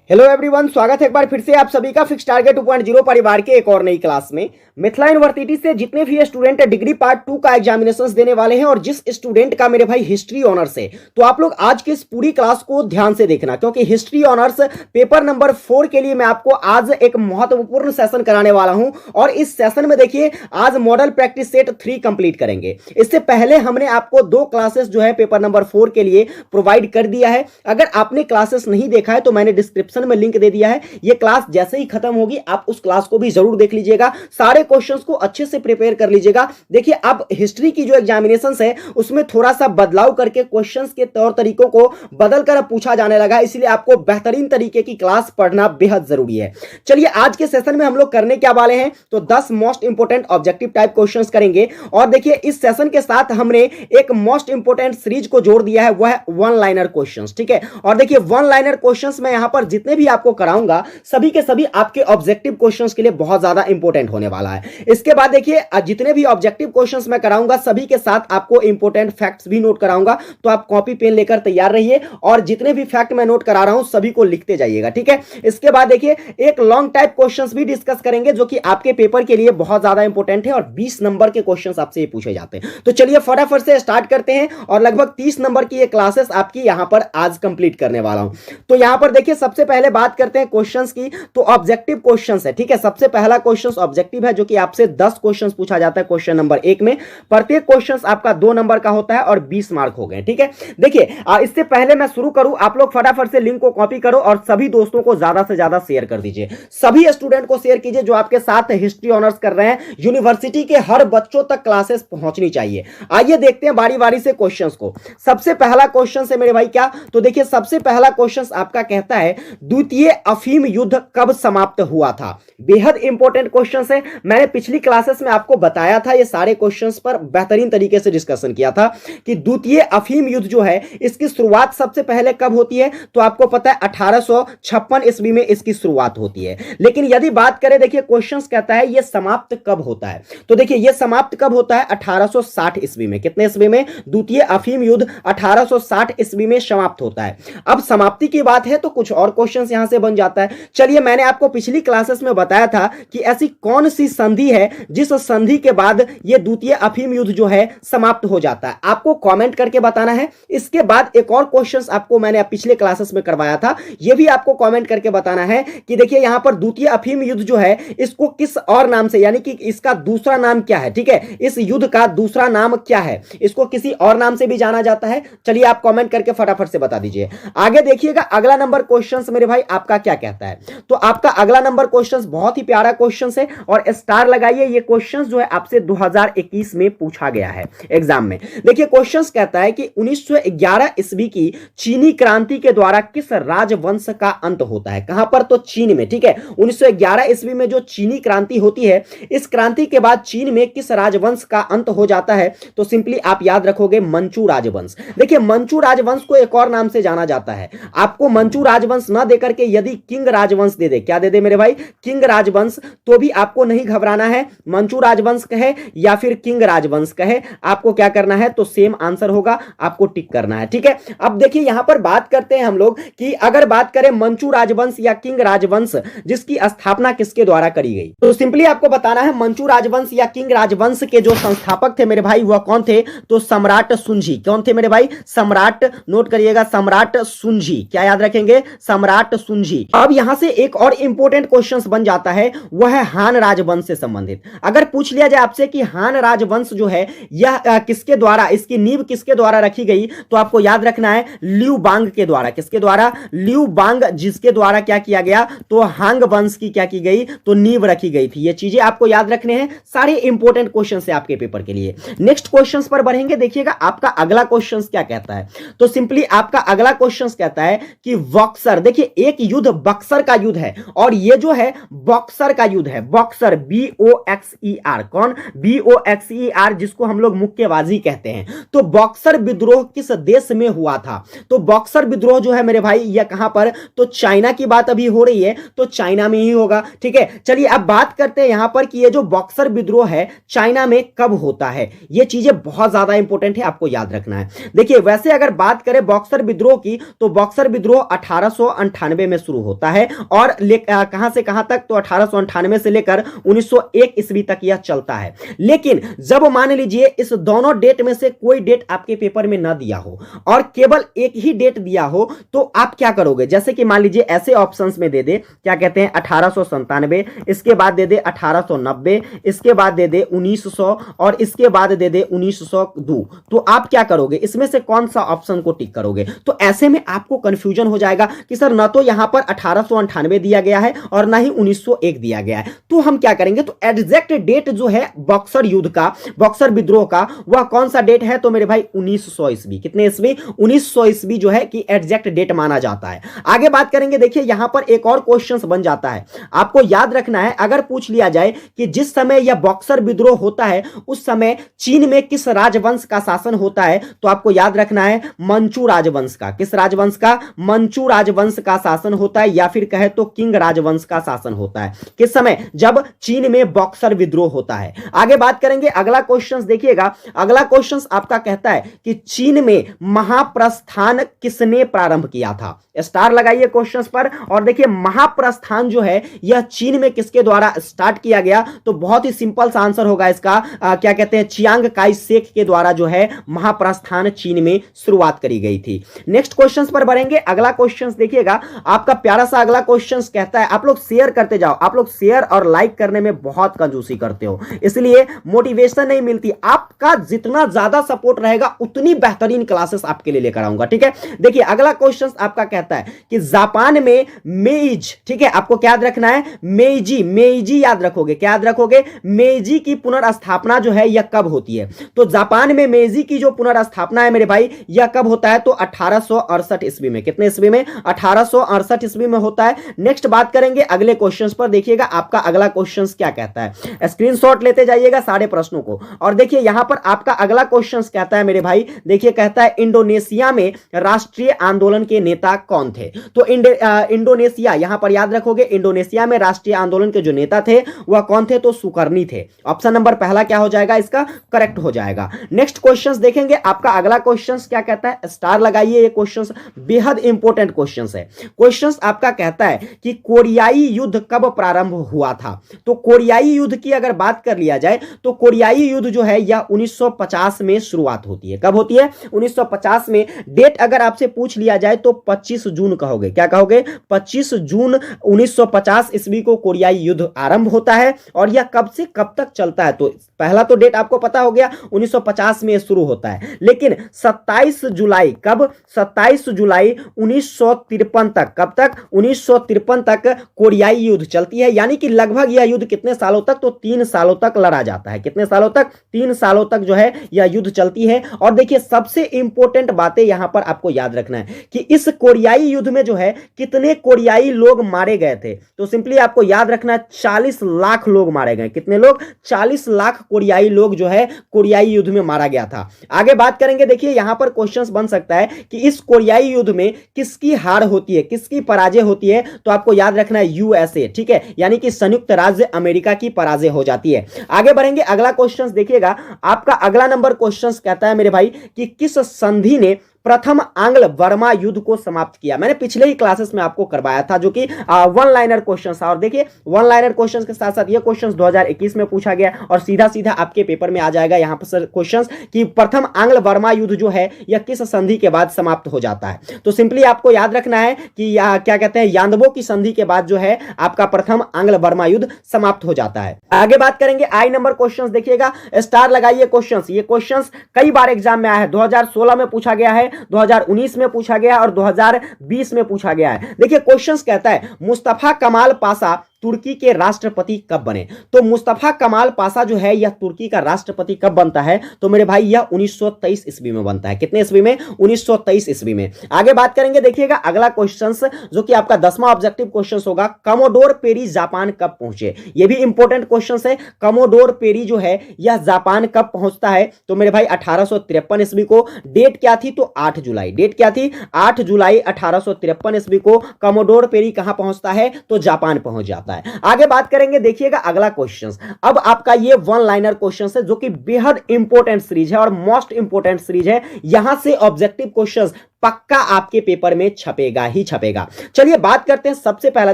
Hello everyone, स्वागत है एक बार फिर से आप सभी का फिक्स टारगेट 2.0 परिवार के एक और नई क्लास में। मिथिला यूनिवर्सिटी से जितने भी स्टूडेंट डिग्री पार्ट 2 का एग्जामिनेशंस देने वाले हैं और जिस स्टूडेंट का मेरे भाई हिस्ट्री ऑनर्स है, तो आप लोग आज की इस पूरी क्लास को ध्यान से देखना, क्योंकि हिस्ट्री ऑनर्स पेपर नंबर 4 के लिए मैं आपको आज एक महत्वपूर्ण सेशन कराने वाला हूं। और इस सेशन में देखिए, आज मॉडल प्रैक्टिस सेट 3 कंप्लीट करेंगे। इससे पहले हमने आपको 2 क्लासेस जो है पेपर नंबर 4 के लिए प्रोवाइड कर दिया है। अगर आपने क्लासेस नहीं देखा है तो मैंने डिस्क्रिप्शन में लिंक दे दिया है। ये क्लास जैसे ही खत्म होगी आप उस क्लास को भी जरूर देख लीजिएगा, सारे क्वेश्चंस को अच्छे से प्रिपेयर कर लीजिएगा। देखिए, अब हिस्ट्री की जो एग्जामिनेशंस है उसमें थोड़ा सा बदलाव करके क्वेश्चंस के तौर तरीकों को बदलकर पूछा जाने लगा, इसलिए आपको बेहतरीन तरीके की क्लास पढ़ना बेहद जरूरी है। चलिए, आज के सेशन में हम लोग करने क्या वाले हैं, तो 10 most important objective type questions करेंगे। और देखिए, इस सेशन के साथ हमने एक मोस्ट इंपोर्टेंट सीरीज को जोड़ दिया है, वह है वन लाइनर क्वेश्चंस। ठीक है, और देखिए वन लाइनर क्वेश्चंस में यहां पर जितने भी आपको कराऊंगा सभी के सभी आपके ऑब्जेक्टिव क्वेश्चंस के लिए बहुत ज्यादा इंपॉर्टेंट होने वाला है। इसके बाद देखिए, जितने भी ऑब्जेक्टिव क्वेश्चंस मैं कराऊंगा सभी के साथ आपको इंपॉर्टेंट फैक्ट्स भी नोट कराऊंगा, तो आप कॉपी पेन लेकर तैयार रहिए और जितने भी फैक्ट मैं नोट करा रहा हूं सभी को लिखते जाइएगा। ठीक है, इसके बाद देखिए एक लॉन्ग टाइप क्वेश्चंस भी डिस्कस करेंगे जो कि आपके पेपर के लिए बहुत ज्यादा इंपॉर्टेंट है और 20 नंबर के क्वेश्चंस आपसे ये पूछे जाते हैं। तो चलिए फटाफट से स्टार्ट करते हैं और लगभग 30 नंबर की ये क्लासेस आपकी यहां पर आज कंप्लीट करने वाला हूं। तो यहां पर देखिए, सबसे पहले बात करते हैं क्वेश्चंस की, तो ऑब्जेक्टिव क्वेश्चंस है। ठीक है, सबसे पहला क्वेश्चंस ऑब्जेक्टिव है जो कि आपसे 10 क्वेश्चंस पूछा जाता है क्वेश्चन नंबर 1 में। प्रत्येक क्वेश्चंस आपका 2 नंबर का होता है और 20 मार्क हो गए। ठीक है, देखिए इससे पहले मैं शुरू करूं, आप लोग फटाफट से लिंक को कॉपी करो और सभी दोस्तों को ज्यादा से ज्यादा शेयर कर दीजिए। सभी स्टूडेंट को शेयर कीजिए जो आपके साथ हिस्ट्री ऑनर्स कर रहे हैं। यूनिवर्सिटी के हर बच्चों तक क्लासेस पहुंचनी चाहिए। आइए देखते हैं बारी बारी से क्वेश्चंस को। सबसे पहला क्वेश्चन है मेरे भाई क्या, तो देखिए सबसे पहला क्वेश्चन आपका कहता है द्वितीय अफीम युद्ध कब समाप्त हुआ था। बेहद इंपॉर्टेंट क्वेश्चन है। मैंने पिछली क्लासेस में आपको बताया था, ये सारे क्वेश्चंस पर बेहतरीन तरीके से डिस्कशन किया था कि द्वितीय अफीम युद्ध जो है इसकी शुरुआत सबसे पहले कब होती है, तो आपको पता है 1856 ईस्वी में इसकी शुरुआत होती है। लेकिन यदि बात करें, देखिए क्वेश्चंस कहता है ये समाप्त कब होता है, तो देखिए ये समाप्त कब होता है 1860 ईस्वी में। कितने ईस्वी में? द्वितीय अफीम युद्ध 1860 ईस्वी में समाप्त होता है। अब समाप्ति की बात है तो कुछ और क्वेश्चंस यहां से बन जाता है। चलिए, मैंने आपको पिछली क्लासेस में बताया था कि ऐसी कौन सी संधि है जिस संधि के बाद यह द्वितीय अफीम युद्ध जो है समाप्त हो जाता है, आपको कमेंट करके बताना है। इसके बाद एक और क्वेश्चंस आपको मैंने पिछले क्लासेस में करवाया था, यह भी आपको कमेंट करके बताना है कि देखिए यहां पर द्वितीय अफीम युद्ध जो है इसको किस और नाम से, यानी कि इसका दूसरा नाम क्या है। ठीक है, इस युद्ध का दूसरा नाम क्या है, इसको किसी और नाम से भी जाना जाता है। चलिए आप कमेंट करके फटाफट से बता दीजिए। आगे देखिएगा अगला नंबर क्वेश्चंस मेरे भाई आपका क्या कहता है, तो आपका अगला नंबर क्वेश्चंस बहुत ही प्यारा क्वेश्चंस है और स्टार लगाइए। ये क्वेश्चंस जो है आपसे 2021 में पूछा गया है एग्जाम में। देखिए क्वेश्चंस कहता है कि 1911 ईस्वी की चीनी क्रांति के द्वारा किस राजवंश का अंत होता है। कहां पर? तो चीन में। ठीक है, 1911 ईस्वी में जो चीनी क्रांति होती है, इस क्रांति के बाद चीन में किस राजवंश का अंत हो जाता है, तो सिंपली आप याद रखोगे मंचू राजवंश। देखिए मंचू राजवंश को एक और नाम से जाना जाता है। आपको मंचू राजवंश ना देकर के यदि किंग राजवंश दे दे, क्या दे दे मेरे भाई? किंग राजवंश, तो भी आपको नहीं घबराना है। मंचू राजवंश कहे या फिर किंग राजवंश कहे, आपको क्या करना है, तो सेम आंसर होगा, आपको टिक करना है। ठीक है, अब देखिए यहां पर बात करते हैं हम लोग कि अगर बात करें मंचू राजवंश या किंग राजवंश, जिसकी स्थापना किसके द्वारा करी गई, तो सिंपली आपको बताना है मंचू राजवंश या किंग राजवंश के जो संस्थापक थे मेरे भाई वह कौन थे, तो सम्राट सुंझी। कौन थे मेरे भाई? सम्राट, नोट करिएगा, सम्राट सुंझी। क्या याद रखेंगे? सम्राट सुंझी। अब यहां से एक और इंपॉर्टेंट क्वेश्चन बन जाता है, वह है हान राजवंश से संबंधित। अगर पूछ लिया जाए आपसे कि हान राजवंश जो है यह किसके द्वारा, इसकी नींव किसके द्वारा रखी गई, तो आपको याद रखना है ल्यू बांग के द्वारा। किसके द्वारा? ल्यू बांग, जिसके द्वारा क्या किया गया, तो हांग वंश की क्या की गई, तो नींव रखी गई थी। ये चीजें आपको याद रखने हैं, सारे इंपॉर्टेंट क्वेश्चन है आपके पेपर के लिए। नेक्स्ट क्वेश्चन पर बढ़ेंगे। देखिएगा आपका अगला क्वेश्चन क्या कहता है, तो सिंपली आपका अगला क्वेश्चन कहता है कि बक्सर, देखिए एक युद्ध बक्सर का युद्ध है और ये जो है बक्सर का युद्ध है। बक्सर, BOXER, कौन? BOXER, जिसको हम लोग मुक्केबाजी कहते हैं। तो बक्सर विद्रोह किस देश में हुआ था, तो बक्सर विद्रोह जो है मेरे भाई यह कहां पर, तो चाइना की बात अभी हो रही है, तो चाइना में ही होगा। ठीक है, चलिए अब बात करते हैं यहां पर कि ये जो बक्सर विद्रोह है चाइना में कब होता है। ये चीजें बहुत ज्यादा इंपॉर्टेंट है, आपको याद रखना है। देखिए वैसे अगर बात करें बक्सर विद्रोह की, तो बक्सर विद्रोह 1858 1898 में शुरू होता है और कहां से कहां तक, तो 1898 से लेकर 1901 ईस्वी तक यह चलता है। लेकिन जब मान लीजिए इस दोनों डेट में से कोई डेट आपके पेपर में ना दिया हो और केवल एक ही डेट दिया हो, तो आप क्या करोगे? जैसे कि मान लीजिए ऐसे ऑप्शंस में दे दे, क्या कहते हैं, 1897, इसके बाद दे दे 1890, इसके बाद दे दे 1900 और इसके बाद दे दे 1902, तो आप क्या करोगे? इसमें से कौन सा ऑप्शन को टिक करोगे? तो ऐसे में आपको कंफ्यूजन हो जाएगा कि सर ना तो यहां पर 1898 दिया गया है और ना ही 1901 दिया गया है। तो हम क्या करेंगे? तो एग्जैक्ट डेट जो है बक्सर युद्ध का, बक्सर विद्रोह का, वह कौन सा डेट है? तो मेरे भाई 1900 ईस्वी। कितने ईस्वी? 1900 ईस्वी जो है कि एग्जैक्ट डेट माना जाता है। आगे बात करेंगे, देखिए यहां पर एक और क्वेश्चन बन जाता है, आपको याद रखना है। अगर पूछ लिया जाए कि जिस समय यह बक्सर विद्रोह होता है उस समय चीन में किस राजवंश का शासन होता है, तो आपको याद रखना है मंचू राजवंश का। किस राजवंश का? मंचू राजवंश का शासन होता है, या फिर कहे तो किंग राजवंश का शासन होता है। किस समय? जब चीन में बक्सर विद्रोह होता है। आगे बात करेंगे, अगला क्वेश्चन देखिएगा। अगला क्वेश्चन आपका कहता है कि चीन में महाप्रस्थान किसने प्रारंभ किया था? स्टार लगाइए क्वेश्चंस पर और देखिए महाप्रस्थान जो है यह चीन में किसके द्वारा स्टार्ट किया गया? तो बहुत ही सिंपल सा आंसर होगा इसका, क्या कहते हैं, चियांग काई शेक के द्वारा जो है महाप्रस्थान चीन में शुरुआत करी गई थी। नेक्स्ट क्वेश्चंस पर बढ़ेंगे। अगला क्वेश्चंस देखिएगा, आपका प्यारा सा अगला क्वेश्चंस कहता है, आप लोग शेयर करते जाओ, आप लोग शेयर और लाइक करने में बहुत कंजूसी करते हो, इसलिए मोटिवेशन नहीं मिलती। आपका जितना ज्यादा सपोर्ट रहेगा उतनी बेहतरीन क्लासेस आपके लिए लेकर आऊंगा, ठीक है। देखिए अगला क्वेश्चन आपका कहता है कि जापान में मेइज, ठीक है, आपको क्या याद रखना है? मेइजी, मेइजी याद रखोगे। क्या याद रखोगे? मेइजी की पुनर्स्थापना जो है यह कब होती है? तो जापान में मेइजी की जो पुनर्स्थापना है मेरे भाई, यह कब होता है? तो 1868 ईस्वी में। कितने ईस्वी में? 1868 ईस्वी में होता है। नेक्स्ट बात करेंगे अगले क्वेश्चंस पर। देखिएगा आपका अगला क्वेश्चंस क्या कहता है, स्क्रीनशॉट लेते जाइएगा सारे प्रश्नों को। और देखिए यहां पर आपका अगला क्वेश्चंस कहता है मेरे भाई, देखिए कहता है इंडोनेशिया में राष्ट्रीय आंदोलन के नेता कौन थे? तो इंडोनेशिया, यहां पर याद रखोगे इंडोनेशिया में राष्ट्रीय आंदोलन के जो नेता थे वह कौन थे? तो सुकर्णी थे। ऑप्शन नंबर पहला क्या हो जाएगा? इसका करेक्ट हो जाएगा। नेक्स्ट क्वेश्चंस देखेंगे, आपका अगला क्वेश्चंस क्या कहता है? स्टार लगाइए, ये क्वेश्चंस बेहद इंपॉर्टेंट क्वेश्चंस है। क्वेश्चंस आपका कहता है कि कोरियाई युद्ध कब प्रारंभ हुआ था? तो कोरियाई युद्ध की अगर बात कर लिया जाए तो कोरियाई युद्ध जो है यह 1950 में शुरुआत होती है। कब होती है? 1950 में। डेट अगर आपसे पूछ लिया जाए तो 25 जून कहोगे। क्या कहोगे? 25 जून 1950 ईस्वी को कोरियाई युद्ध आरंभ होता है और यह कब से कब तक चलता है? तो पहला तो डेट आपको पता हो गया, 1950 में शुरू होता है, लेकिन 27 जुलाई, कब? 27 जुलाई 1953 तक। कब तक? 1953 तक कोरियाई युद्ध चलती है, यानी कि लगभग यह युद्ध कितने सालों तक? तो 3 सालों तक लड़ा जाता है। कितने सालों तक? 3 सालों तक जो है यह युद्ध चलती है। और देखिए सबसे इंपॉर्टेंट बातें यहां पर आपको याद रखना है कि इस कोरियाई युद्ध में जो है कितने कोरियाई लोग मारे गए थे? तो सिंपली आपको याद रखना है 40 लाख लोग मारे गए। कितने लोग? 40 लाख कोरियाई लोग जो है कोरियाई युद्ध में मारा गया था। आगे बात करेंगे, देखिए यहां पर क्वेश्चंस बन सकता है कि इस कोरियाई युद्ध में किसकी हार होती है, किसकी पराजय होती है? तो आपको याद रखना है यूएसए, ठीक है, यानी कि संयुक्त राज्य अमेरिका की पराजय हो जाती है। आगे बढ़ेंगे, अगला क्वेश्चन देखिएगा, आपका अगला नंबर क्वेश्चन कहता है मेरे भाई कि किस संधि ने प्रथम आंग्ल बर्मा युद्ध को समाप्त किया? मैंने पिछले ही क्लासेस में आपको करवाया था, जो कि वन लाइनर क्वेश्चन था। और देखिए वन लाइनर क्वेश्चन के साथ साथ ये क्वेश्चन 2021 में पूछा गया और सीधा सीधा आपके पेपर में आ जाएगा यहां पर क्वेश्चन कि प्रथम आंग्ल बर्मा युद्ध जो है यह किस संधि के बाद समाप्त हो जाता है? तो सिंपली आपको याद रखना है कि क्या कहते हैं, यादवों की संधि के बाद जो है आपका प्रथम आंग्ल बर्मा युद्ध समाप्त हो जाता है। आगे बात करेंगे आई नंबर क्वेश्चन देखिएगा, स्टार लगाइए क्वेश्चन। ये क्वेश्चन कई बार एग्जाम में आया है, 2016 में पूछा गया है, 2019 में पूछा गया और 2020 में पूछा गया है। देखिए क्वेश्चंस कहता है मुस्तफा कमाल पाशा तुर्की के राष्ट्रपति कब बने? तो मुस्तफा कमाल पाशा जो है यह तुर्की का राष्ट्रपति कब बनता है? तो मेरे भाई यह 1923 ईस्वी में बनता है। कितने ईस्वी में? 1923 ईस्वी में। आगे बात करेंगे, देखिएगा अगला क्वेश्चंस जो कि आपका 10वां ऑब्जेक्टिव क्वेश्चन होगा, कमोडोर पेरी जापान कब पहुंचे? यह भी इंपॉर्टेंट क्वेश्चन है। कमोडोर पेरी जो है यह जापान कब पहुंचता है? तो मेरे भाई 1853 ईस्वी को। डेट क्या थी? तो 8 जुलाई। डेट क्या थी? 8 जुलाई 1853 ईस्वी को कमोडोर पेरी कहां पहुंचता है? तो जापान पहुंच जाता है। आगे बात करेंगे, देखिएगा अगला क्वेश्चन। अब आपका ये वन लाइनर क्वेश्चन है जो कि बेहद इंपॉर्टेंट सीरीज है और मोस्ट इंपॉर्टेंट सीरीज है। यहां से ऑब्जेक्टिव क्वेश्चंस पक्का आपके पेपर में छपेगा ही छपेगा। चलिए बात करते हैं सबसे पहला,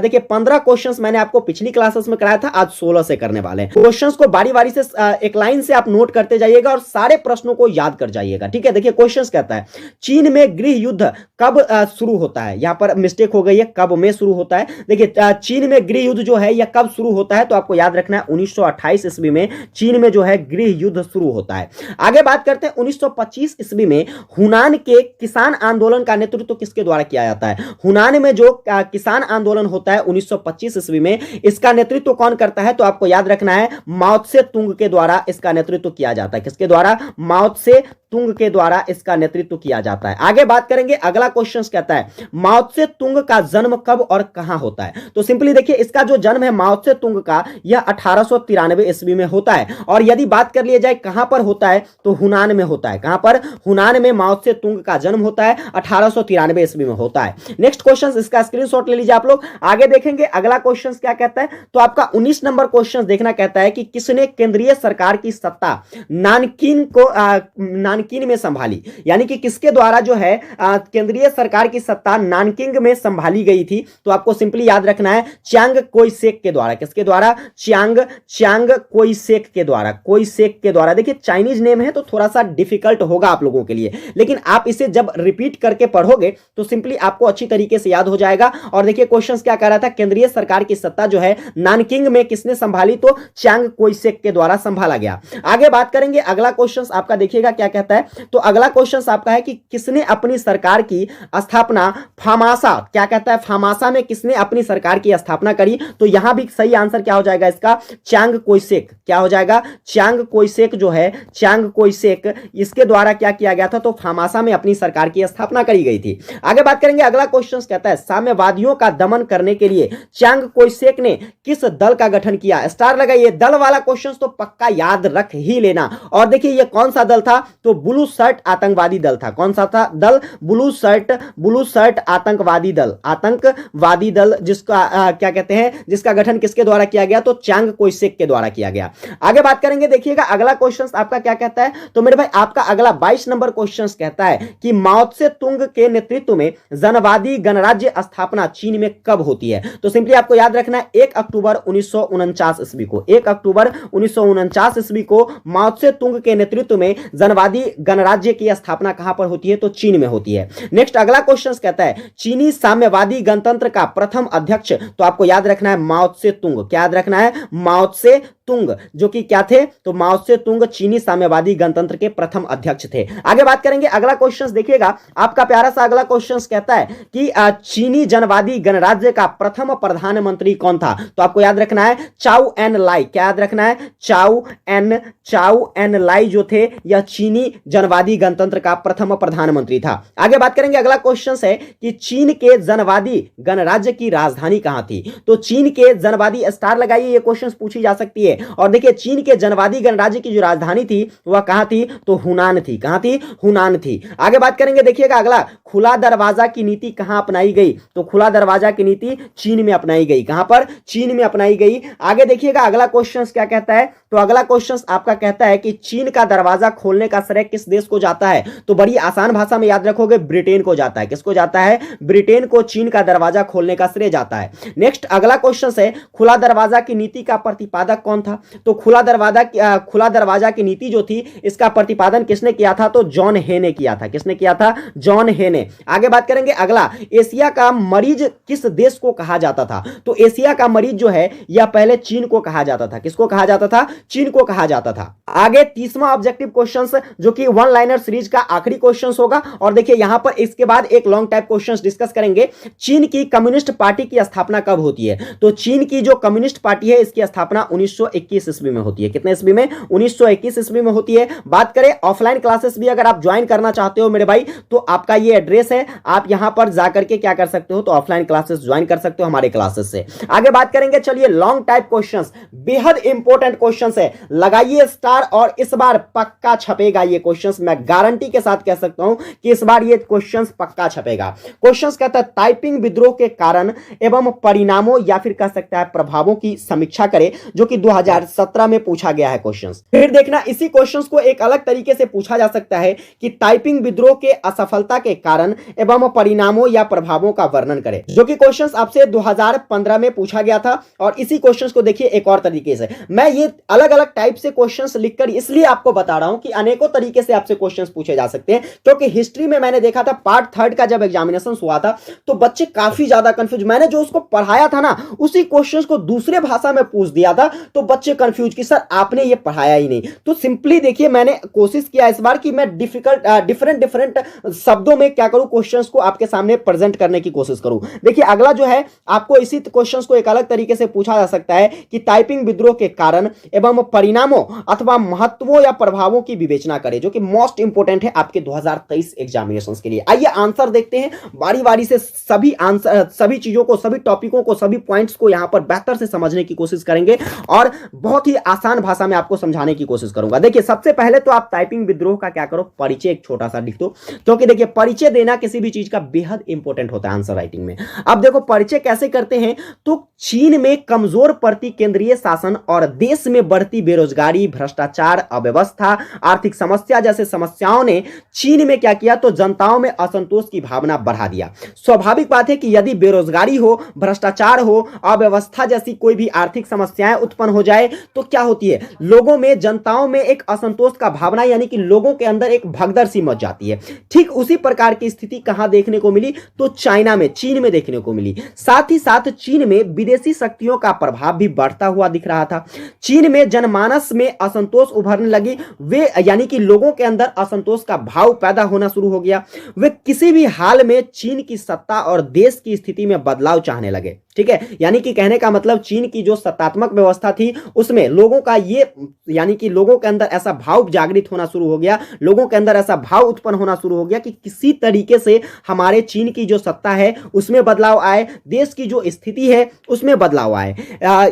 देखिए 15 क्वेश्चंस मैंने आपको पिछली क्लासेस में कराया था, आज 16 से करने वाले हैं। क्वेश्चंस को बारी बारी से एक लाइन से आप नोट करते जाइएगा और सारे प्रश्नों को याद कर जाइएगा, ठीक है। देखिए क्वेश्चंस कहता है चीन में गृह युद्ध कब शुरू होता है, यहां पर मिस्टेक हो गई है, कब में शुरू होता है। देखिए चीन में गृह युद्ध जो है यह कब शुरू होता है, तो आपको याद रखना है 1928 ईस्वी में चीन में जो है गृह युद्ध शुरू होता है। आगे बात करते हैं 1925 ईस्वी में हुनान के किसान आंदोलन का नेतृत्व किसके द्वारा किया जाता है। हुनान में जो किसान आंदोलन होता है 1925 ईस्वी में, इसका नेतृत्व कौन करता है, तो आपको याद रखना है माओ त्से तुंग के द्वारा इसका नेतृत्व किया जाता है। किसके द्वारा, माओ त्से तुंग के द्वारा इसका नेतृत्व किया जाता है। आगे बात करेंगे, अगला क्वेश्चन कहता है माओ त्से तुंग का जन्म कब और कहां होता है। तो सिंपली देखिए इसका जो जन्म है माओ त्से तुंग का, यह 1893 ईस्वी में होता है। और यदि बात कर लिया जाए कहां पर होता है, तो हुनान में होता है। कहां पर, हुनान में माओ त्से तुंग का जन्म होता है, 1893 ईस्वी में होता है। नेक्स्ट क्वेश्चन, इसका स्क्रीनशॉट ले लीजिए आप लोग। आगे देखेंगे अगला क्वेश्चन क्या कहता है, तो आपका 19 नंबर क्वेश्चन देखना कहता है कि किसने केंद्रीय सरकार की सत्ता नानकिन में संभाली, यानी कि किसके द्वारा जो है केंद्रीय सरकार की सत्ता नानकिंग में संभाली गई थी। तो आपको सिंपली याद रखना है चियांग कोई शेक के द्वारा। किसके द्वारा, चियांग कोई शेक के द्वारा, कोई शेक के द्वारा। देखिए चाइनीज नेम है तो थोड़ा सा डिफिकल्ट होगा आप लोगों के लिए, लेकिन आप इसे जब रिपीट करके पढ़ोगे तो सिंपली आपको अच्छी तरीके से याद हो जाएगा। और देखिए क्वेश्चन क्या कह रहा था, केंद्रीय सरकार की सत्ता जो है नानकिंग में किसने संभाली, तो चियांग कोई शेक के द्वारा संभाला गया। आगे बात करेंगे, अगला क्वेश्चन आपका देखिएगा क्या कहता है, तो अगला क्वेश्चन आपका है कि किसने अपनी सरकार की स्थापना फामासा, क्या कहता है, फामासा में किसने अपनी सरकार की स्थापना करी। तो यहां भी सही आंसर क्या हो जाएगा इसका, चियांग कोई शेक। क्या हो जाएगा, चियांग कोई शेक जो है, चियांग कोई शेक, इसके द्वारा क्या किया गया था, तो फामासा में अपनी सरकार की स्थापना करी गई थी। आगे बात करेंगे, अगला क्वेश्चन कहता है साम्यवादियों का दमन करने के लिए चियांग कोई शेक ने किस दल का गठन किया। स्टार लगाइए, दल वाला क्वेश्चन तो पक्का याद रख ही लेना। और देखिए ये कौन सा दल था, तो ब्लू शर्ट आतंकवादी दल था। कौन सा था दल, ब्लू शर्ट आतंकवादी दल, जिसका क्या कहते हैं, जिसका गठन किसके द्वारा किया गया, तो चियांग कोई शेक के द्वारा किया गया। आगे बात करेंगे, देखिएगा अगला क्वेश्चन आपका क्या कहता है, तो मेरे भाई आपका अगला 22 नंबर क्वेश्चन कहता है कि माओ त्से तुंग के नेतृत्व में जनवादी गणराज्य स्थापना चीन में कब होती है। तो सिंपली आपको याद रखना है 1 अक्टूबर 1949 ईस्वी को, 1 अक्टूबर 1949 ईस्वी को माओ त्से तुंग के नेतृत्व में जनवादी गणराज्य की स्थापना कहां पर होती है, तो चीन में होती है। नेक्स्ट अगला क्वेश्चन कहता है चीनी साम्यवादी गणतंत्र का प्रथम अध्यक्ष, तो आपको याद रखना है माओ त्से तुंग। क्या याद रखना है, माओ त्से तुंग, जो कि क्या थे, तो माओ त्से तुंग चीनी साम्यवादी गणतंत्र के प्रथम अध्यक्ष थे। आगे बात करेंगे, अगला क्वेश्चन देखिएगा आपका प्यारा सा अगला क्वेश्चन कहता है कि चीनी जनवादी गणराज्य का प्रथम प्रधानमंत्री कौन था। तो आपको याद रखना है चाउ एन लाई। क्या याद रखना है, चाउ एन लाई जो थे, यह चीनी जनवादी गणतंत्र का प्रथम प्रधानमंत्री था। आगे बात करेंगे, अगला क्वेश्चन है कि चीन के जनवादी गणराज्य की राजधानी कहां थी। तो चीन के जनवादी, स्टार लगाइए, ये क्वेश्चन पूछी जा सकती है। और देखिए चीन के जनवादी गणराज्य की जो राजधानी थी वह कहां थी, तो हुनान थी। कहां थी, हुनान थी। आगे बात करेंगे, देखिएगा अगला, खुला दरवाजा की नीति कहां अपनाई गई। तो खुला दरवाजा की नीति चीन में अपनाई गई। कहां पर, चीन में अपनाई गई। आगे देखिएगा अगला क्वेश्चन क्या कहता है, तो अगला क्वेश्चन आपका कहता है कि चीन का दरवाजा खोलने का श्रेय किस देश को जाता है। तो बड़ी आसान भाषा में याद रखोगे, ब्रिटेन को जाता है। किसको जाता है, ब्रिटेन को चीन का दरवाजा खोलने का श्रेय जाता है। नेक्स्ट अगला क्वेश्चन है खुला दरवाजा की नीति का प्रतिपादक कौन था। तो खुला दरवाजा की नीति जो थी, इसका प्रतिपादन किसने किया था, तो जॉन हे ने किया था। किसने किया था, जॉन हे ने। आगे बात करेंगे, अगला, एशिया का मरीज किस देश को कहा जाता था। तो एशिया का मरीज जो है यह पहले चीन को कहा जाता था। किसको कहा जाता था, चीन को कहा जाता था। आगे 30वां ऑब्जेक्टिव क्वेश्चन जो कि वन लाइनर सीरीज का आखिरी क्वेश्चन होगा। और देखिए यहां पर इसके बाद एक लॉन्ग टाइप क्वेश्चन डिस्कस करेंगे। चीन की कम्युनिस्ट पार्टी की स्थापना कब होती है। तो चीन की जो कम्युनिस्ट पार्टी है इसकी स्थापना 1921 ईस्वी में होती है। कितने ईस्वी में, 1921 ईस्वी में होती है। बात करें ऑफलाइन क्लासेस भी अगर आप ज्वाइन करना चाहते हो मेरे भाई, तो आपका ये एड्रेस है, आप यहां पर जाकर के क्या कर सकते हो, तो ऑफलाइन क्लासेस ज्वाइन कर सकते हो हमारे क्लासेस से। आगे बात करेंगे, चलिए लॉन्ग टाइप क्वेश्चंस, बेहद इंपॉर्टेंट क्वेश्चंस क्वेश्चंस है, लगाइए स्टार और इस बार पक्का छपेगा ये क्वेश्चंस। मैं गारंटी के साथ कह सकता हूं कि इस बार ये क्वेश्चंस पक्का छपेगा। क्वेश्चंस कहता है टाइपिंग विद्रोह के कारण एवं परिणामों या फिर कह सकता है प्रभावों की समीक्षा करें, जो कि 2017 में पूछा गया है क्वेश्चंस। फिर देखना इसी क्वेश्चंस को एक अलग तरीके से पूछा जा सकता है कि टाइपिंग विद्रोह के असफलता के कारण एवं परिणामों या प्रभावों का वर्णन करें, जो कि क्वेश्चंस आपसे 2015 में पूछा गया था। और इसी क्वेश्चंस को देखिए एक और तरीके से, मैं ये अलग अलग टाइप से क्वेश्चंस लिखकर इसलिए आपको बता रहा हूं कि अनेकों तरीके से आपसे क्वेश्चंस पूछे जा सकते हैं, क्योंकि हिस्ट्री में मैंने देखा था पार्ट 3 का जब एग्जामिनेशन हुआ था तो बच्चे काफी ज्यादा कंफ्यूज, मैंने जो उसको पढ़ाया था ना उसी क्वेश्चंस को दूसरे भाषा में पूछ दिया था तो बच्चे कंफ्यूज कि सर आपने ये पढ़ाया ही नहीं। तो सिंपली देखिए मैंने कोशिश किया इस बार कि मैं डिफरेंट शब्दों में क्या करूं, क्वेश्चंस को आपके सामने प्रेजेंट करने की कोशिश करूं। देखिए अगला जो है आपको इसी क्वेश्चंस को एक अलग तरीके से पूछा जा सकता है कि टाइपिंग विद्रोह के कारण एवं परिणामों अथवा महत्वों या प्रभावों की विवेचना करें, जो कि मोस्ट इंपोर्टेंट है आपके 2023 एग्जामिनेशंस के लिए। आइए आंसर देखते हैं बारी बारी से, सभी आंसर, सभी चीजों को, सभी टॉपिकों को, सभी पॉइंट्स को यहां पर बेहतर से समझने की कोशिश करेंगे और बहुत ही आसान भाषा में आपको समझाने की कोशिश करूंगा। देखिए सबसे पहले तो आप टाइपिंग विद्रोह का क्या करो, परिचय एक छोटा सा लिख दो, क्योंकि देखिए परिचय देना किसी भी चीज का बेहद इंपॉर्टेंट होता है आंसर राइटिंग में। अब देखो परिचय कैसे करते हैं, तो चीन में कमजोर पड़ती केंद्रीय शासन और देश में बढ़ती बेरोजगारी, भ्रष्टाचार, अव्यवस्था, आर्थिक समस्या जैसे समस्याओं ने चीन में क्या किया, तो जनताओं में असंतोष की भावना बढ़ा दिया। स्वाभाविक बात है कि यदि बेरोजगारी हो, भ्रष्टाचार हो, अव्यवस्था जैसी कोई भी आर्थिक समस्याएं उत्पन्न हो जाए तो क्या होती है, लोगों में, जनताओं में एक असंतोष का भावना, यानी कि लोगों के अंदर एक भगदड़ सी मच जाती है। ठीक उसी प्रकार की स्थिति कहां देखने को मिली, तो चाइना में, चीन में देखने को मिली। साथ ही साथ चीन में विदेशी शक्तियों का प्रभाव भी बढ़ता हुआ दिख रहा था। चीन में जनमानस में असंतोष उभरने लगी, वे यानी कि लोगों के अंदर असंतोष का भाव पैदा होना शुरू हो गया। वे किसी भी हाल में चीन की सत्ता और देश की स्थिति में बदलाव चाहने लगे। ठीक है, यानी कि कहने का मतलब चीन की जो सत्तात्मक व्यवस्था थी उसमें लोगों का ये, यानी कि लोगों के अंदर ऐसा भाव जागृत होना शुरू हो गया, लोगों के अंदर ऐसा भाव उत्पन्न होना शुरू हो गया कि किसी तरीके से हमारे चीन की जो सत्ता है उसमें बदलाव आए, देश की जो स्थिति है उसमें बदलाव आए।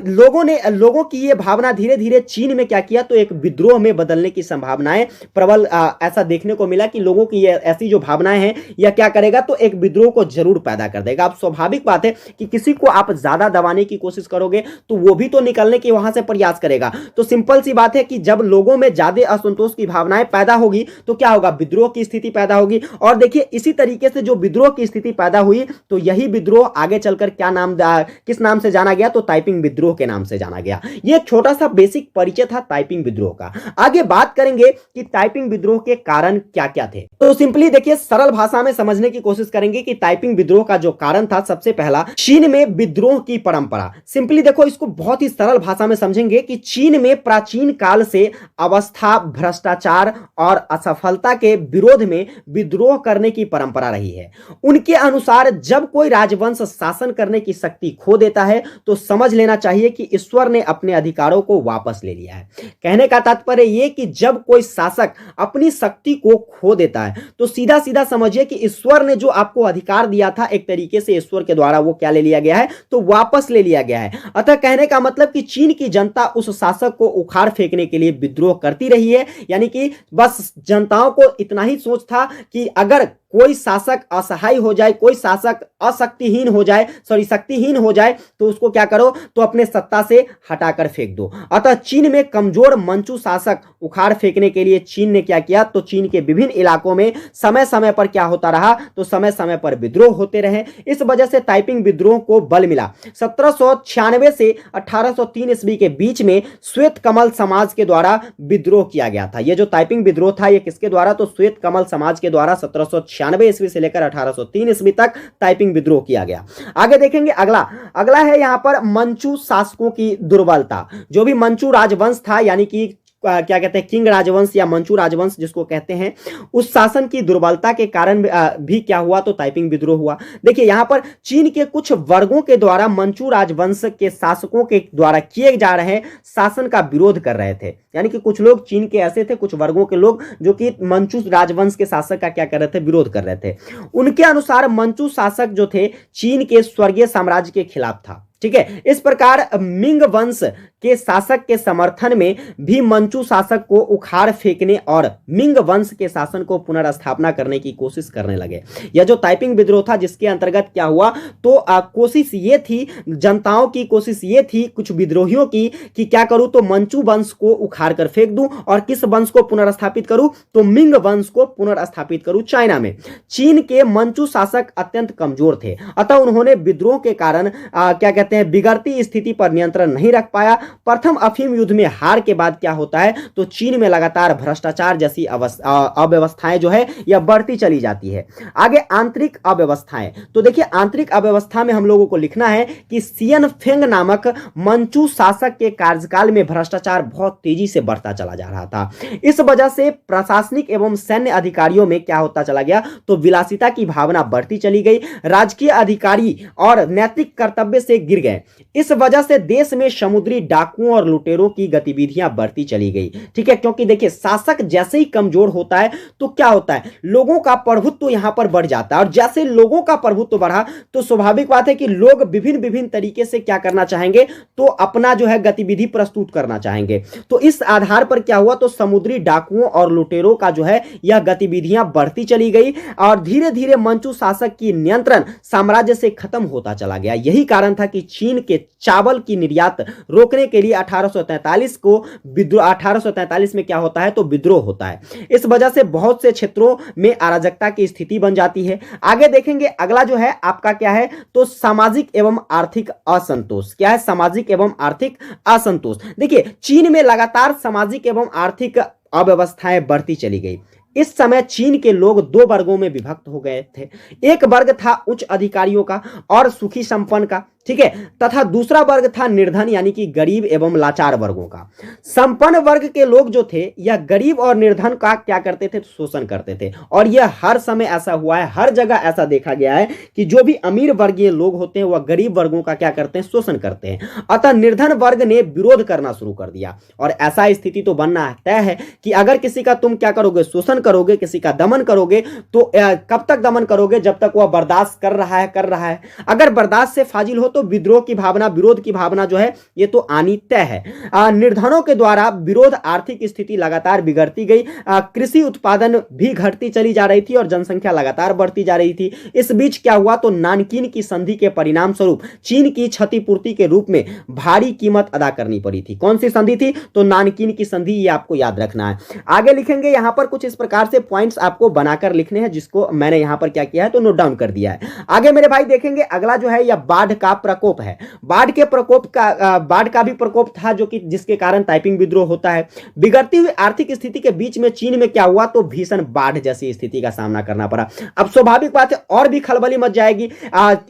लोगों की ये भावना धीरे धीरे चीन में क्या किया, तो एक विद्रोह में बदलने की संभावनाएं प्रबल ऐसा देखने को मिला कि लोगों की ऐसी जो भावनाएं हैं यह क्या करेगा, तो एक विद्रोह को जरूर पैदा कर देगा। अब स्वाभाविक बात है कि किसी को आप ज्यादा दबाने की कोशिश करोगे तो वो भी तो निकलने की वहां से प्रयास करेगा। तो सिंपल सी बात है कि जब लोगों में ज्यादा असंतोष की भावनाएं पैदा होगी तो क्या होगा, विद्रोह की स्थिति पैदा होगी। और देखिए इसी तरीके से जो विद्रोह की स्थिति पैदा हुई तो यही विद्रोह आगे चलकर क्या नाम, किस नाम से जाना गया, तो टाइपिंग विद्रोह के नाम से जाना गया। यह एक छोटा सा बेसिक परिचय था टाइपिंग विद्रोह का। आगे बात करेंगे कि टाइपिंग विद्रोह के कारण क्या क्या थे। तो सिंपली देखिए सरल भाषा में समझने की कोशिश करेंगे कि टाइपिंग विद्रोह का जो कारण था, सबसे पहला चीन में विद्रोह की परंपरा। सिंपली देखो इसको बहुत ही सरल भाषा में समझेंगे कि चीन में प्राचीन काल से अवस्था, भ्रष्टाचार और असफलता के विरोध में विद्रोह करने की परंपरा रही है। उनके अनुसार जब कोई राजवंश शासन करने की शक्ति खो देता है तो समझ लेना चाहिए कि ईश्वर ने अपने अधिकारों को वापस ले लिया है। कहने का तात्पर्य यह कि जब कोई शासक अपनी शक्ति को खो देता है तो सीधा सीधा समझिए कि ईश्वर ने जो आपको अधिकार दिया था एक तरीके से ईश्वर के द्वारा वो क्या ले लिया गया है, तो वापस ले लिया गया है। अतः कहने का मतलब कि चीन की जनता उस शासक को उखाड़ फेंकने के लिए विद्रोह करती रही है। यानी कि बस जनताओं को इतना ही सोच था कि अगर कोई शासक असहाय हो जाए, कोई शासक अशक्तिहीन हो जाए, शक्तिहीन हो जाए तो उसको क्या करो, तो अपने सत्ता से हटाकर फेंक दो। अतः चीन में कमजोर मंचू शासक उखाड़ फेंकने के लिए चीन ने क्या किया, तो चीन के विभिन्न इलाकों में समय समय पर क्या होता रहा, तो समय समय पर विद्रोह होते रहे। इस वजह से टाइपिंग विद्रोह को बल मिला। 1796 से 1803 ईस्वी के बीच में श्वेत कमल समाज के द्वारा विद्रोह किया गया था। यह जो टाइपिंग विद्रोह था यह किसके द्वारा, तो श्वेत कमल समाज के द्वारा 1796 ईस्वी से लेकर 1803 ईस्वी तक टाइपिंग विद्रोह किया गया। आगे देखेंगे अगला है यहां पर मंचू शासकों की दुर्बलता। जो भी मंचू राजवंश था, यानी कि क्या कहते हैं, किंग राजवंश या मंचू राजवंश जिसको कहते हैं, उस शासन की दुर्बलता के कारण भी क्या हुआ, तो टाइपिंग विद्रोह हुआ। देखिए यहां पर चीन के कुछ वर्गों के द्वारा मंचू राजवंश के शासकों के द्वारा किए जा रहे शासन का विरोध कर रहे थे। यानी कि कुछ लोग चीन के ऐसे थे, कुछ वर्गों के लोग जो कि मंचू राजवंश के शासक का क्या कर रहे थे, विरोध कर रहे थे। उनके अनुसार मंचू शासक जो थे चीन के स्वर्गीय साम्राज्य के खिलाफ था। ठीक है। इस प्रकार मिंग वंश के शासक के समर्थन में भी मंचू शासक को उखाड़ फेंकने और मिंग वंश के शासन को पुनर्स्थापना करने की कोशिश करने लगे। यह जो ताइपिंग विद्रोह था जिसके अंतर्गत क्या हुआ, तो कोशिश ये थी, जनताओं की कोशिश ये थी कुछ विद्रोहियों की, कि क्या करूं तो मंचू वंश को उखाड़ कर फेंक दूं और किस वंश को पुनर्स्थापित करूं, तो मिंग वंश को पुनर्स्थापित करूं चाइना में। चीन के मंचू शासक अत्यंत कमजोर थे, अतः उन्होंने विद्रोह के कारण क्या कहते हैं बिगड़ती स्थिति पर नियंत्रण नहीं रख पाया। प्रथम अफीम युद्ध में हार के बाद क्या होता है, तो चीन में लगातार भ्रष्टाचार जैसी अव्यवस्थाएं जो है यह बढ़ती चली जाती है। आगे आंतरिक अव्यवस्थाएं, तो देखिए आंतरिक अव्यवस्था में हम लोगों को लिखना है कि सियन फेंग नामक मंचू शासक के कार्यकाल में भ्रष्टाचार बहुत तेजी से बढ़ता चला जा रहा था। इस वजह से प्रशासनिक एवं सैन्य अधिकारियों में क्या होता चला गया, तो विलासिता की भावना बढ़ती चली गई, राजकीय अधिकारी और नैतिक कर्तव्य से गिर गए। इस वजह से देश में समुद्री डाकुओं और लुटेरों की गतिविधियां बढ़ती चली गई, ठीक है। क्योंकि देखिए शासक जैसे ही कमजोर होता है तो क्या होता है, लोगों का प्रभुत्व यहां पर बढ़ जाता है, और जैसे लोगों का प्रभुत्व बढ़ा तो स्वाभाविक बात है कि लोग विभिन्न विभिन्न तरीके से क्या करना चाहेंगे, तो अपना जो है गतिविधि प्रस्तुत करना चाहेंगे। तो इस आधार पर क्या हुआ, तो समुद्री डाकुओं और लुटेरों का जो है यह गतिविधियां बढ़ती चली गई और धीरे धीरे मंचू शासक की नियंत्रण साम्राज्य से खत्म होता चला गया। यही कारण था कि चीन के चावल की निर्यात रोकने के लिए 1843 में क्या होता है, तो विद्रोह होता है। इस वजह से बहुत से क्षेत्रों में अराजकता की स्थिति बन जाती है। आगे देखेंगे अगला जो है आपका क्या है, तो सामाजिक एवं आर्थिक असंतोष। क्या है, सामाजिक एवं आर्थिक असंतोष। देखिए चीन में लगातार सामाजिक एवं आर्थिक अव्यवस्थाएं बढ़ती चली गई। इस समय चीन के लोग दो वर्गों में विभक्त हो गए थे। एक वर्ग था उच्च अधिकारियों का और सुखी संपन्न का, ठीक है, तथा दूसरा वर्ग था निर्धन यानी कि गरीब एवं लाचार वर्गों का। संपन्न वर्ग के लोग जो थे यह गरीब और निर्धन का क्या करते थे, शोषण करते थे। और यह हर समय ऐसा हुआ है, हर जगह ऐसा देखा गया है कि जो भी अमीर वर्गीय लोग होते हैं वह गरीब वर्गों का क्या करते हैं, शोषण करते हैं। अतः निर्धन वर्ग ने विरोध करना शुरू कर दिया और ऐसा स्थिति तो बनना तय है कि अगर किसी का तुम क्या करोगे, शोषण करोगे, किसी का दमन करोगे, तो कब तक दमन करोगे, जब तक वह बर्दाश्त कर रहा है। अगर बर्दाश्त से फाजिल हो तो विद्रोह की भावना, विरोध की भावना जो है ये तो आनी तय है। निर्धनों के द्वारा विरोध, आर्थिक स्थिति लगातार बिगड़ती गई, कृषि उत्पादन भी घटती चली जा रही थी और जनसंख्या लगातार बढ़ती जा रही थी। इस बीच क्या हुआ, तो नानकीन की संधि के परिणाम स्वरूप चीन की क्षतिपूर्ति के रूप में भारी कीमत अदा करनी पड़ी थी। कौन सी संधि थी, तो नानकीन की संधि, ये आपको याद रखना है। आगे लिखेंगे यहां पर कुछ इस प्रकार से पॉइंट्स आपको बनाकर लिखने हैं, जिसको मैंने यहां पर क्या किया है, तो नोट डाउन कर दिया है। आगे मेरे भाई देखेंगे अगला जो है यह बाढ़ का प्रकोप है। बाढ़ का भी प्रकोप था जो कि जिसके कारण ताइपिंग विद्रोह होता है। बिगड़ती हुई आर्थिक स्थिति के बीच में चीन में क्या हुआ, तो भीषण बाढ़ जैसी स्थिति का सामना करना पड़ा। अब स्वाभाविक बात है और भी खलबली मच जाएगी।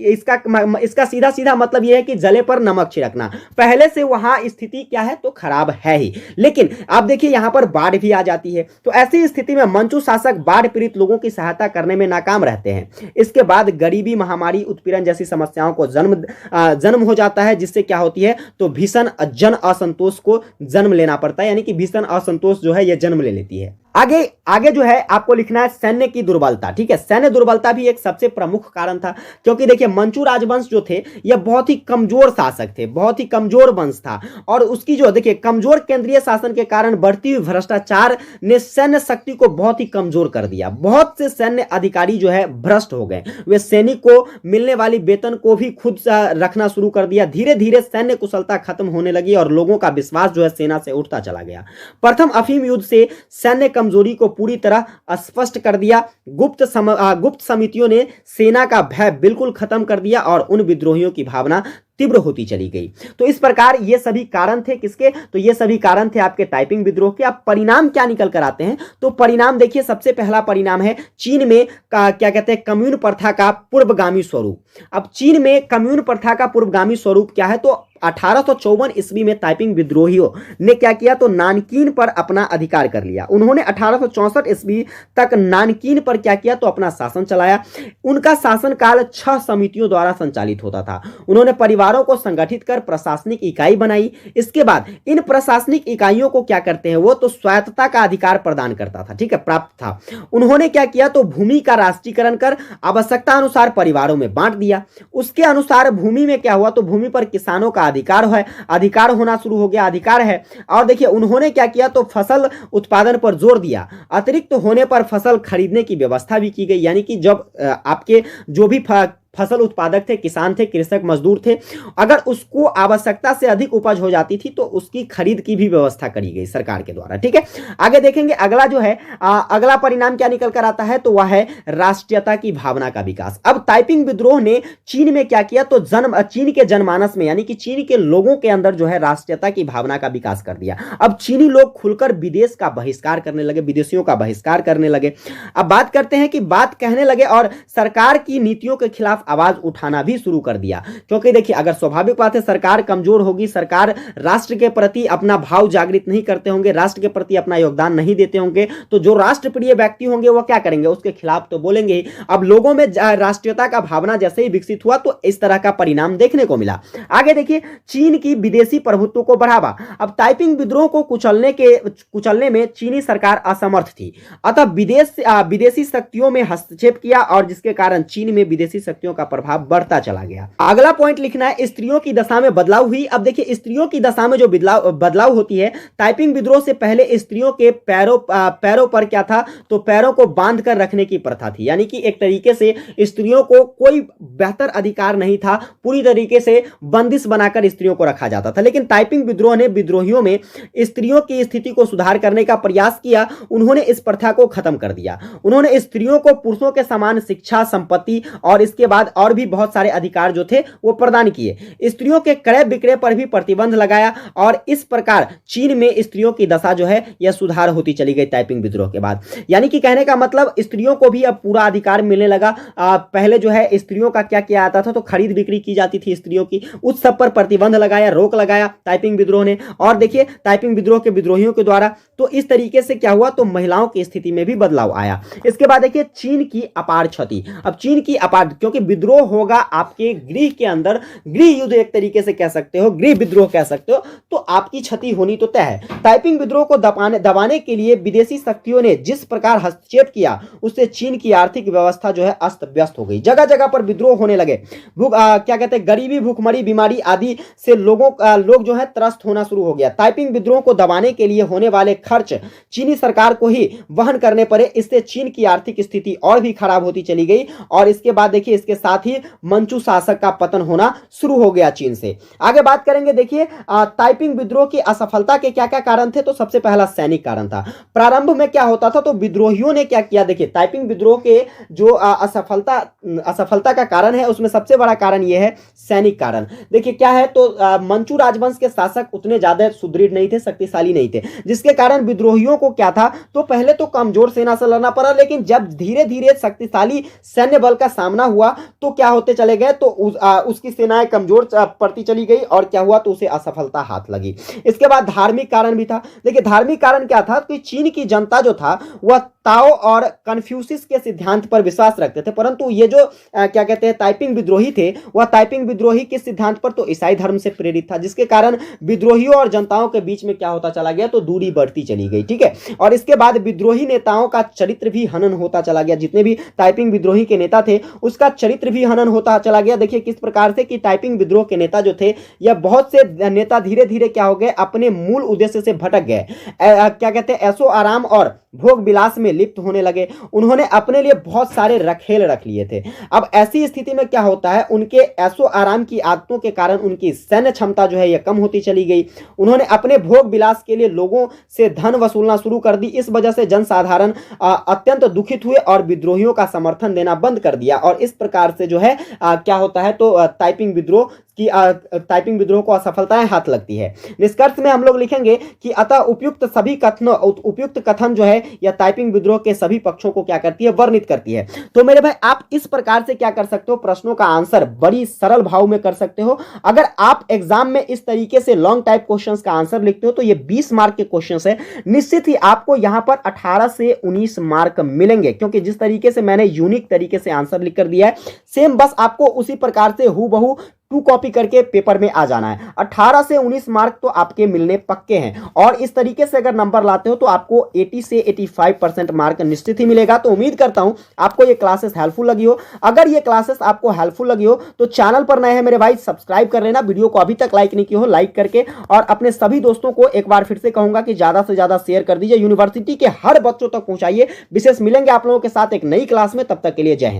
इसका सीधा सीधा मतलब यह है कि जले पर नमक छिड़कना। पहले से वहां स्थिति क्या है, तो खराब है ही, लेकिन आप देखिए यहां पर बाढ़ भी आ जाती है। तो ऐसी स्थिति में मंचू शासक बाढ़ पीड़ित लोगों की सहायता करने में नाकाम रहते हैं। इसके बाद गरीबी, महामारी, उत्पीड़न जैसी समस्याओं को जन्म हो जाता है, जिससे क्या होती है, तो भीषण जन असंतोष को जन्म लेना पड़ता है, यानी कि भीषण असंतोष जो है यह जन्म ले लेती है। आगे जो है आपको लिखना है सैन्य की दुर्बलता, ठीक है। सैन्य दुर्बलता भी एक सबसे प्रमुख कारण था, क्योंकि देखिए मंचू राजवंश जो थे यह बहुत ही कमजोर शासक थे, बहुत ही कमजोर वंश था। और उसकी जो देखिए कमजोर केंद्रीय शासन के कारण बढ़ती हुई भ्रष्टाचार ने सैन्य शक्ति को बहुत ही कमजोर कर दिया। बहुत से सैन्य अधिकारी जो है भ्रष्ट हो गए, वे सैनिक को मिलने वाली वेतन को भी खुद रखना शुरू कर दिया। धीरे धीरे सैन्य कुशलता खत्म होने लगी और लोगों का विश्वास जो है सेना से उठता चला गया। प्रथम अफीम युद्ध से सैन्य कमजोरी को पूरी तरह स्पष्ट कर दिया। गुप्त समितियों ने सेना का भय बिल्कुल खत्म कर दिया और उन विद्रोहियों की भावना तीव्र होती चली गई। तो इस प्रकार ये सभी कारण थे किसके, तो ये सभी कारण थे आपके टाइपिंग विद्रोह के। अब परिणाम क्या निकल कर आते हैं, तो परिणाम देखिए सबसे पहला परिणाम है चीन में क्या कहते हैं, कम्यून प्रथा का पूर्वगामी स्वरूप। अब चीन में कम्यून प्रथा का पूर्वगामी स्वरूप क्या है, तो 1854 ईस्वी में ताइपिंग विद्रोहियों ने क्या किया, तो नानकीन पर अपना अधिकार कर लिया। उन्होंने 1864 ईस्वी तक नानकीन पर क्या किया, तो अपना शासन चलाया। उनका शासनकाल 6 समितियों द्वारा संचालित होता था। उन्होंने परिवार परिवारों को संगठित कर प्रशासनिक इकाई बनाई। इसके बाद इन प्रशासनिक इकाइयों को क्या करते हैं, वो तो स्वायत्तता का अधिकार प्रदान करता था, ठीक है, प्राप्त था। उन्होंने क्या किया, तो भूमि का राष्ट्रीयकरण कर आवश्यकता अनुसार परिवारों में बांट दिया। उसके अनुसार भूमि में क्या हुआ, तो भूमि पर किसानों का अधिकार है, अधिकार होना शुरू हो गया, अधिकार है। और देखिए उन्होंने क्या किया, तो फसल उत्पादन पर जोर दिया। अतिरिक्त होने पर फसल खरीदने की व्यवस्था भी की गई, यानी कि जब आपके जो भी फसल उत्पादक थे, किसान थे, कृषक मजदूर थे, अगर उसको आवश्यकता से अधिक उपज हो जाती थी तो उसकी खरीद की भी व्यवस्था करी गई सरकार के द्वारा, ठीक है। आगे देखेंगे अगला जो है अगला परिणाम क्या निकल कर आता है, तो वह है राष्ट्रीयता की भावना का विकास। अब ताइपिंग विद्रोह ने चीन में क्या किया, तो चीन के जनमानस में, यानी कि चीन के लोगों के अंदर जो है राष्ट्रीयता की भावना का विकास कर दिया। अब चीनी लोग खुलकर विदेश का बहिष्कार करने लगे, विदेशियों का बहिष्कार करने लगे। अब बात करते हैं कि बात कहने लगे और सरकार की नीतियों के खिलाफ आवाज उठाना भी शुरू कर दिया, क्योंकि देखिए अगर स्वाभाविक बात है सरकार कमजोर होगी, सरकार राष्ट्र के प्रति अपना भाव जागृत नहीं करते होंगे, राष्ट्र के प्रति अपना योगदान नहीं देते होंगे, तो जो राष्ट्रप्रिय व्यक्ति होंगे वो क्या करेंगे, उसके खिलाफ तो बोलेंगे ही। अब लोगों में राष्ट्रीयता का भावना जैसे ही विकसित हुआ तो इस तरह का परिणाम देखने को मिला। आगे देखिए चीन की विदेशी प्रभुत्व को बढ़ावा। अब ताइपिंग विद्रोह को कुचलने में चीनी सरकार असमर्थ थी, अतः विदेशी शक्तियों में हस्तक्षेप किया और जिसके कारण चीन में विदेशी शक्तियों का प्रभाव बढ़ता चला गया। अगला पॉइंट लिखना है, स्त्रियों की दशा में बदलाव हुई। अब देखिए स्त्रियों की दशा में जो बदलाव होती है, ताइपिंग विद्रोह से पहले स्त्रियों के पैरों पर क्या था, तो पैरों को बांध कर रखने की प्रथा थी, यानी कि एक तरीके से स्त्रियों को कोई बेहतर अधिकार नहीं था, पूरी तरीके से बंदिश बनाकर स्त्रियों को रखा जाता था। लेकिन ताइपिंग विद्रोह ने विद्रोहियों में स्त्रियों की स्थिति को सुधार करने का प्रयास किया, उन्होंने इस प्रथा को खत्म कर दिया। उन्होंने स्त्रियों को पुरुषों के समान शिक्षा, संपत्ति और इसके बाद और भी बहुत सारे अधिकार जो थे वो प्रदान किए। स्त्रियों के क्रय विक्रय पर भी प्रतिबंध लगाया और इस प्रकार चीन में स्त्रियों की दशा जो है यह सुधार होती चली गई ताइपिंग विद्रोह के बाद। यानी कि कहने का मतलब स्त्रियों को भी अब पूरा अधिकार मिलने लगा। पहले जो है स्त्रियों का क्या किया जाता था, तो खरीद बिक्री की जाती थी स्त्रियों की, उस सब पर प्रतिबंध लगाया, रोक लगाया ताइपिंग विद्रोह ने। और देखिए ताइपिंग विद्रोह के विद्रोहियों के द्वारा तो इस तरीके से क्या हुआ, तो महिलाओं की स्थिति में भी बदलाव आया। इसके बाद देखिए चीन की अपार क्षति। अब चीन की अपार, क्योंकि विद्रोह होगा आपके गृह के अंदर, गृह युद्ध एक तरीके से कह सकते हो, गृह विद्रोह कह सकते हो, तो आपकी क्षति होनी तो तय है। ताइपिंग विद्रोह को दबाने के लिए विदेशी शक्तियों ने जिस प्रकार हस्तक्षेप किया उससे चीन की आर्थिक व्यवस्था जो है अस्त व्यस्त हो गई। जगह जगह पर विद्रोह होने लगे। क्या कहते हैं, गरीबी, भूखमरी, बीमारी आदि से लोग जो है त्रस्त होना शुरू हो गया। ताइपिंग विद्रोह को दबाने के लिए होने वाले खर्च चीनी सरकार को ही वहन करने पड़े। इससे चीन की आर्थिक स्थिति और भी खराब होती चली गई और इसके बाद देखिए इसके साथ ही मंचू शासक का पतन होना शुरू हो गया चीन से। आगे बात करेंगे, देखिए ताइपिंग विद्रोह की असफलता के क्या क्या कारण थे, तो सबसे पहला सैनिक कारण था। प्रारंभ में क्या होता था, तो विद्रोहियों ने क्या किया, देखिए ताइपिंग विद्रोह के जो असफलता का कारण है उसमें सबसे बड़ा कारण यह है सैनिक कारण। देखिए क्या है, तो मंचू राजवंश के शासक उतने ज्यादा सुदृढ़ नहीं थे, शक्तिशाली नहीं थे, जिसके कारण विद्रोहियों को क्या था, तो पहले तो कमजोर सेना से लड़ना पड़ा, लेकिन जब धीरे धीरे शक्तिशाली सैन्य बल का सामना हुआ तो क्या होते चले गए, तो उसकी सेनाएं कमजोर पड़ती चली गई और क्या हुआ, तो उसे असफलता हाथ लगी। इसके बाद धार्मिक कारण भी था। देखिए धार्मिक कारण क्या था, कि चीन की जनता जो था वह ताओ और कन्फ्यूशियस के सिद्धांत पर विश्वास रखते थे, परंतु ये जो क्या कहते हैं ताइपिंग विद्रोही थे, वह ताइपिंग विद्रोही के सिद्धांत पर तो ईसाई धर्म से प्रेरित था, जिसके कारण विद्रोहियों और जनताओं के बीच में क्या होता चला गया, तो दूरी बढ़ती चली गई, ठीक है। और इसके बाद विद्रोही नेताओं का चरित्र भी हनन होता चला गया। जितने भी ताइपिंग विद्रोही के नेता थे उसका चरित्र भी हनन होता चला गया। देखिए किस प्रकार से कि ताइपिंग विद्रोह के नेता जो थे, या बहुत से नेता धीरे धीरे क्या हो गए, अपने मूल उद्देश्य से भटक गए। क्या कहते हैं, ऐशो आराम और भोग विलास में लिप्त होने लगे। उन्होंने अपने लिए बहुत सारे रखेल रख लिए थे। अब ऐसी स्थिति में क्या होता है, उनके ऐशो आराम की आदतों के कारण उनकी सैन्य क्षमता जो है यह कम होती चली गई। उन्होंने अपने भोग विलास के लिए लोगों से धन वसूलना शुरू कर दी। इस वजह से जनसाधारण अत्यंत दुखित हुए और विद्रोहियों का समर्थन देना बंद कर दिया और इस प्रकार से जो है क्या होता है, तो ताइपिंग विद्रोह को असफलताएं हाथ लगती है। निष्कर्ष में हम लोग लिखेंगे कि अतः उपयुक्त कथन जो है या ताइपिंग विद्रोह के सभी पक्षों को क्या करती है, वर्णित करती है। तो मेरे भाई आप इस प्रकार से क्या कर सकते हो, प्रश्नों का आंसर बड़ी सरल भाव में कर सकते हो। अगर आप एग्जाम में इस तरीके से लॉन्ग टाइप क्वेश्चंस का आंसर लिखते हो तो ये 20 मार्क के क्वेश्चंस है। निश्चित ही आपको यहां पर 18 से 19 मार्क मिलेंगे, क्योंकि जिस तरीके से मैंने यूनिक तरीके से आंसर लिख कर दिया है, सेम बस आपको उसी प्रकार से हूबहू 2 कॉपी करके पेपर में आ जाना है। 18 से 19 मार्क तो आपके मिलने पक्के हैं और इस तरीके से अगर नंबर लाते हो तो आपको 80 से 85% मार्क निश्चित ही मिलेगा। तो उम्मीद करता हूं आपको ये क्लासेस हेल्पफुल लगी हो। अगर ये क्लासेस आपको हेल्पफुल लगी हो तो चैनल पर नए हैं मेरे भाई सब्सक्राइब कर लेना, वीडियो को अभी तक लाइक नहीं किया हो लाइक करके, और अपने सभी दोस्तों को एक बार फिर से कहूंगा कि ज्यादा से ज्यादा शेयर कर दीजिए, यूनिवर्सिटी के हर बच्चों तक पहुंचाइए। विशेष मिलेंगे आप लोगों के साथ एक नई क्लास में, तब तक के लिए जय हिंद।